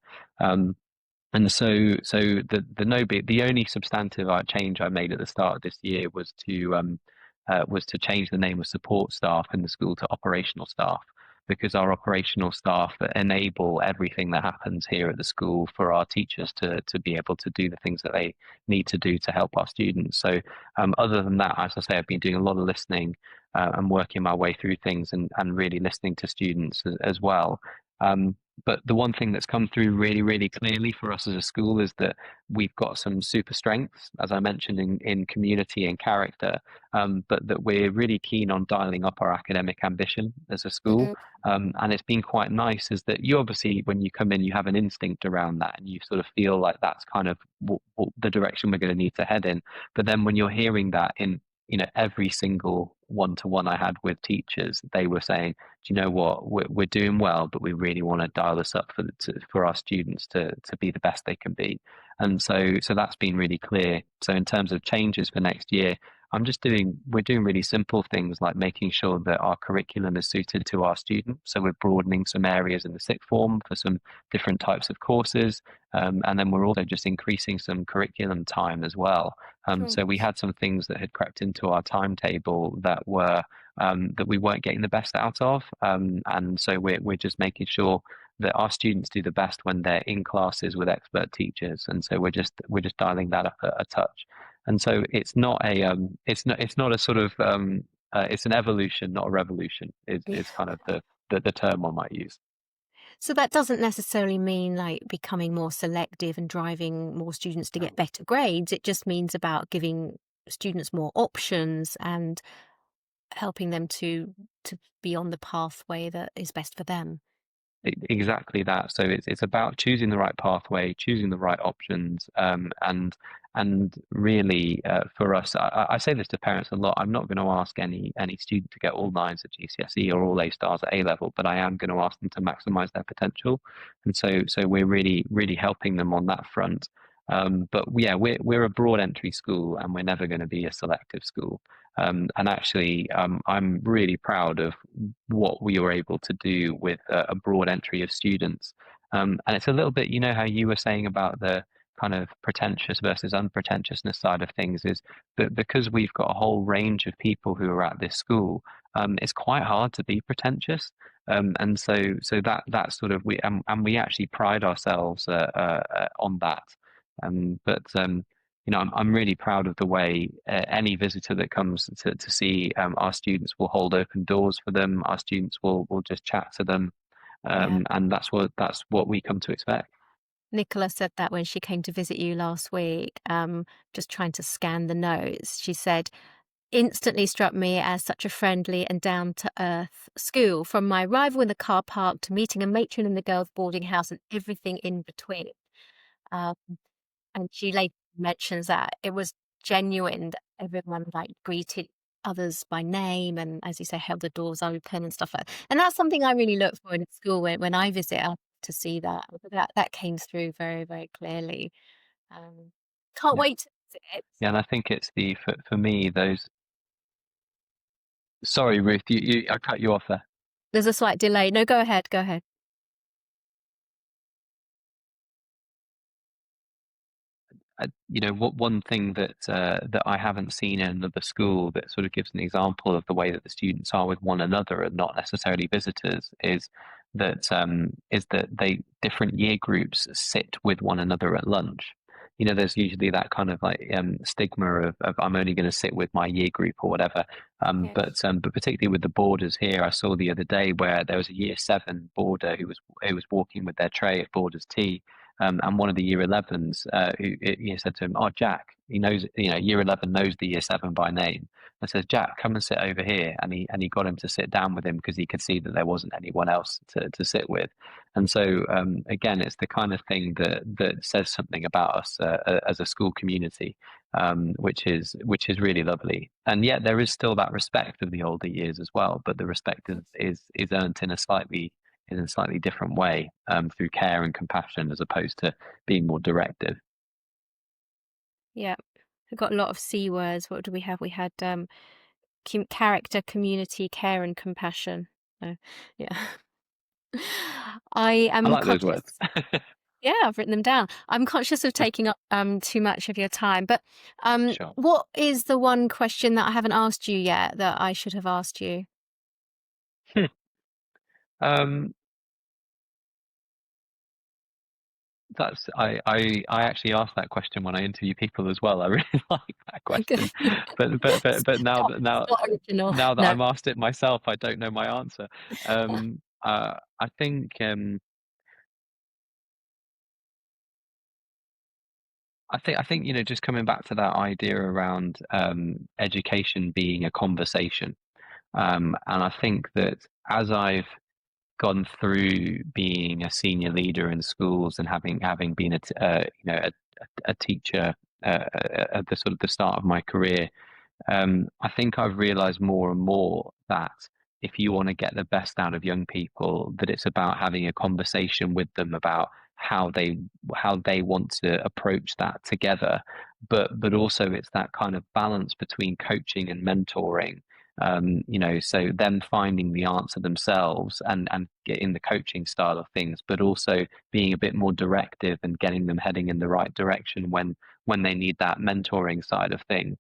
Speaker 2: And so the only substantive change I made at the start of this year was to change the name of support staff in the school to operational staff, because our operational staff enable everything that happens here at the school for our teachers to be able to do the things that they need to do to help our students. So, other than that, as I say, I've been doing a lot of listening, and working my way through things, and really listening to students as well. But the one thing that's come through really, really clearly for us as a school is that we've got some super strengths, as I mentioned, in community and character, but that we're really keen on dialing up our academic ambition as a school.
Speaker 1: Mhm.
Speaker 2: And it's been quite nice, is that you obviously, when you come in, you have an instinct around that, and you sort of feel like that's kind of the direction we're going to need to head in. But then when you're hearing that in, every single one-to-one I had with teachers, they were saying, do you know what, we're doing well, but we really want to dial this up for our students to be the best they can be. And so that's been really clear. So in terms of changes for next year, we're doing really simple things like making sure that our curriculum is suited to our students. So we're broadening some areas in the sixth form for some different types of courses. And then we're also just increasing some curriculum time as well. So we
Speaker 1: Cool.
Speaker 2: had some things that had crept into our timetable that were, that we weren't getting the best out of. And so we're just making sure that our students do the best when they're in classes with expert teachers. And so we're just dialing that up a touch. And so it's not a sort of, it's an evolution, not a revolution,
Speaker 1: Yeah.
Speaker 2: is kind of the term one might use.
Speaker 1: So that doesn't necessarily mean like becoming more selective and driving more students to get better grades. It just means about giving students more options and helping them to be on the pathway that is best for them.
Speaker 2: Exactly that. So it's about choosing the right pathway, choosing the right options, and And really, for us, I say this to parents a lot. I'm not going to ask any student to get all nines at GCSE or all A stars at A level, but I am going to ask them to maximise their potential. And so we're really helping them on that front. But yeah, we're a broad entry school, and we're never going to be a selective school. And actually, I'm really proud of what we were able to do with a broad entry of students. And it's a little bit, you know, how you were saying about the kind of pretentious versus unpretentiousness side of things, is that because we've got a whole range of people who are at this school, it's quite hard to be pretentious. And so that sort of and we actually pride ourselves on that. But you know, I'm really proud of the way any visitor that comes to see our students will hold open doors for them. Our students will just chat to them,
Speaker 3: Yeah.
Speaker 2: and that's what we come to expect.
Speaker 1: Nicola said that when she came to visit you last week, just trying to scan the notes. She said, instantly struck me as such a friendly and down-to-earth school, from my arrival in the car park to meeting a matron in the girls' boarding house and everything in between. Um, and she later mentions that it was genuine, that everyone like greeted others by name and, as you say, held the doors open and stuff like that. And that's something I really look for in school when I visit, to see that. That came through very, very clearly. Um, can't
Speaker 2: Yeah,
Speaker 1: wait to visit it.
Speaker 2: yeah, and I think it's the for me those. Sorry, Ruth, I cut you off there.
Speaker 1: There's a slight delay. No, go ahead. Go ahead.
Speaker 2: You know, what one thing that I haven't seen in another school that sort of gives an example of the way that the students are with one another and not necessarily visitors is that they different year groups sit with one another at lunch. You know, there's usually that kind of like stigma of I'm only going to sit with my year group or whatever. But particularly with the boarders here, I saw the other day where there was a year seven boarder who was walking with their tray of boarders tea, and one of the year 11s he said to him, "Oh, Jack, he knows, you know, year 11 knows the year seven by name." And says, "Jack, come and sit over here." And he got him to sit down with him because he could see that there wasn't anyone else to sit with. And so again, it's the kind of thing that says something about us as a school community, which is really lovely. And yet there is still that respect of the older years as well, but the respect is earned in a slightly different way, through care and compassion as opposed to being more directive.
Speaker 1: Yeah. We've got a lot of C words. What do we have? We had character, community, care, and compassion. So, yeah. I
Speaker 2: I
Speaker 1: am
Speaker 2: like those
Speaker 1: conscious.
Speaker 2: words.
Speaker 1: Yeah, I've written them down. I'm conscious of taking up too much of your time, but
Speaker 2: Sure.
Speaker 1: what is the one question that I haven't asked you yet that I should have asked you?
Speaker 2: Um, I actually asked that question when I interview people as well. I really like that question, but now
Speaker 1: Stop.
Speaker 2: that
Speaker 1: It's
Speaker 2: now
Speaker 1: not original.
Speaker 2: now that
Speaker 1: No.
Speaker 2: I'm asked it myself, I don't know my answer. I think I think you know, just coming back to that idea around education being a conversation, and I think that as I've gone through being a senior leader in schools and having been you know a teacher at the sort of the start of my career, I think I've realized more and more that if you want to get the best out of young people, that it's about having a conversation with them about how they want to approach that together. But also it's that kind of balance between coaching and mentoring. You know, so them finding the answer themselves and getting the coaching style of things, but also being a bit more directive and getting them heading in the right direction when they need that mentoring side of thing.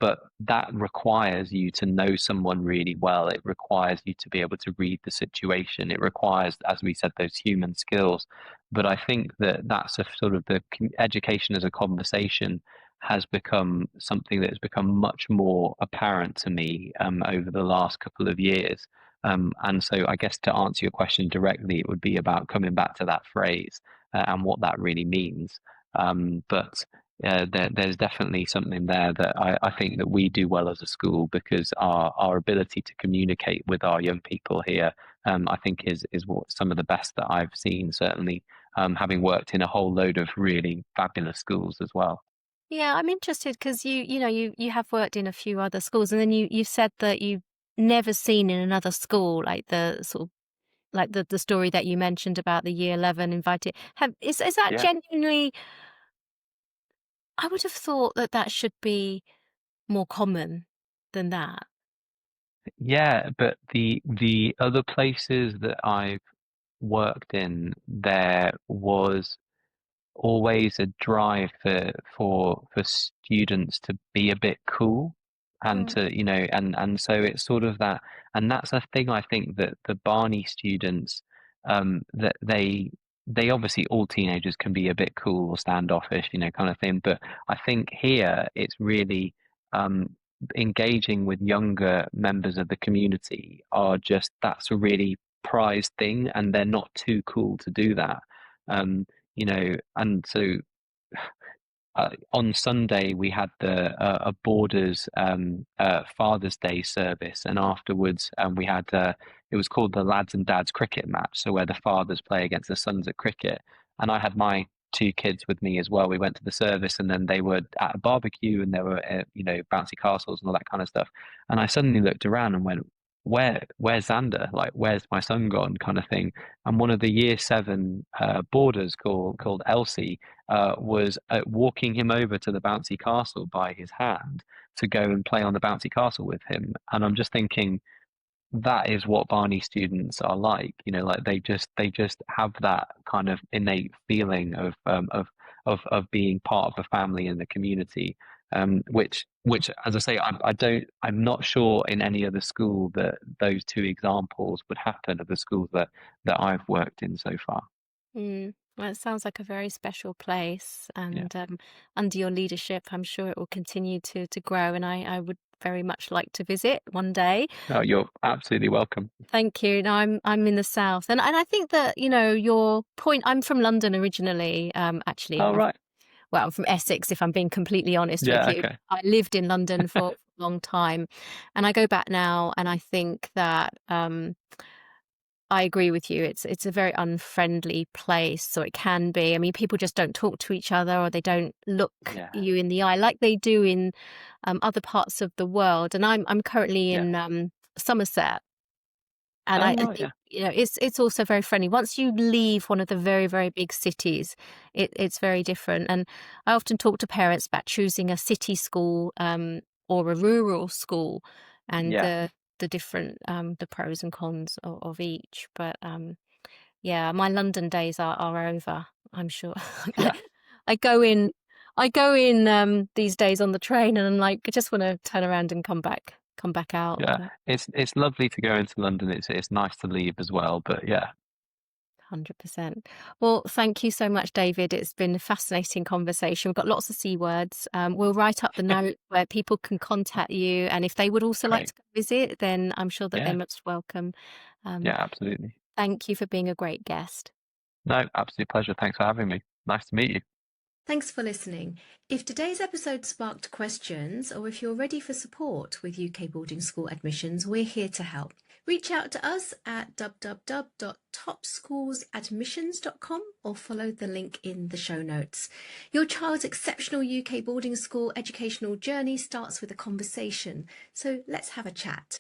Speaker 2: But that requires you to know someone really well. It requires you to be able to read the situation. It requires, as we said, those human skills. But I think that that's a sort of the education as a conversation has become something that has become much more apparent to me over the last couple of years. And so I guess to answer your question directly, it would be about coming back to that phrase and what that really means. But there's definitely something there that I think that we do well as a school because our ability to communicate with our young people here, I think is what some of the best that I've seen, certainly having worked in a whole load of really fabulous schools as well.
Speaker 1: Yeah, I'm interested because you have worked in a few other schools, and then you said that you've never seen in another school like the sort of like the story that you mentioned about the year 11 invited. Is that
Speaker 2: Yeah.
Speaker 1: genuinely? I would have thought that that should be more common than that.
Speaker 2: Yeah, but the other places that I've worked in, there was always a drive for students to be a bit cool and
Speaker 3: Mm,
Speaker 2: to, and so it's sort of that, and that's a thing I think that the Barney students, that they obviously, all teenagers can be a bit cool or standoffish, kind of thing, but I think here it's really, um engaging with younger members of the community are just, that's a really prized thing, and they're not too cool to do that. um and so on Sunday we had a Borders Father's Day service, and afterwards we had, it was called the Lads and Dads cricket match, so where the fathers play against the sons at cricket, and I had my two kids with me as well. We went to the service, and then they were at a barbecue, and there were bouncy castles and all that kind of stuff, and I suddenly looked around and went, where's Xander? Like, where's my son gone? Kind of thing. And one of the year seven boarders called Elsie was walking him over to the bouncy castle by his hand to go and play on the bouncy castle with him. And I'm just thinking, that is what Barney students are like. Like they just have that kind of innate feeling of being part of a family in the community. Which, as I say, I'm not sure in any other school that those two examples would happen of the schools that I've worked in so far.
Speaker 1: Mm. Well, it sounds like a very special place,
Speaker 2: Yeah.
Speaker 1: and under your leadership, I'm sure it will continue to grow. And I would very much like to visit one day.
Speaker 2: No, you're absolutely welcome.
Speaker 1: Thank you. No, I'm in the south, and I think that your point. I'm from London originally. Actually,
Speaker 2: Oh, right.
Speaker 1: well, I'm from Essex. If I'm being completely honest with
Speaker 2: Yeah,
Speaker 1: you,
Speaker 2: okay.
Speaker 1: I lived in London for a long time, and I go back now, and I think that I agree with you. It's a very unfriendly place, so it can be. I mean, people just don't talk to each other, or they don't look
Speaker 2: Yeah,
Speaker 1: you in the eye like they do in other parts of the world. And I'm currently
Speaker 2: yeah.
Speaker 1: in Somerset, and
Speaker 2: Oh,
Speaker 1: I
Speaker 2: right,
Speaker 1: think
Speaker 2: yeah.
Speaker 1: it's also very friendly. Once you leave one of the very, very big cities, it's very different. And I often talk to parents about choosing a city school or a rural school, and
Speaker 2: Yeah,
Speaker 1: the different the pros and cons of each. But yeah, my London days are over, I'm sure. I,
Speaker 2: yeah,
Speaker 1: I go in I go in these days on the train, and I'm like, I just want to turn around and come back out.
Speaker 2: yeah.
Speaker 1: But
Speaker 2: It's lovely to go into London. It's nice to leave as well, but yeah.
Speaker 1: 100%. Well, thank you so much, David. It's been a fascinating conversation. We've got lots of C words. We'll write up the note where people can contact you. And if they would also like
Speaker 2: Great.
Speaker 1: to visit, then I'm sure that they're
Speaker 2: Yeah,
Speaker 1: most welcome. Um,
Speaker 2: yeah, absolutely.
Speaker 1: Thank you for being a great guest.
Speaker 2: No, absolute pleasure. Thanks for having me. Nice to meet you.
Speaker 3: Thanks for listening. If today's episode sparked questions, or if you're ready for support with UK boarding school admissions, we're here to help. Reach out to us at www.topschoolsadmissions.com or follow the link in the show notes. Your child's exceptional UK boarding school educational journey starts with a conversation, so let's have a chat.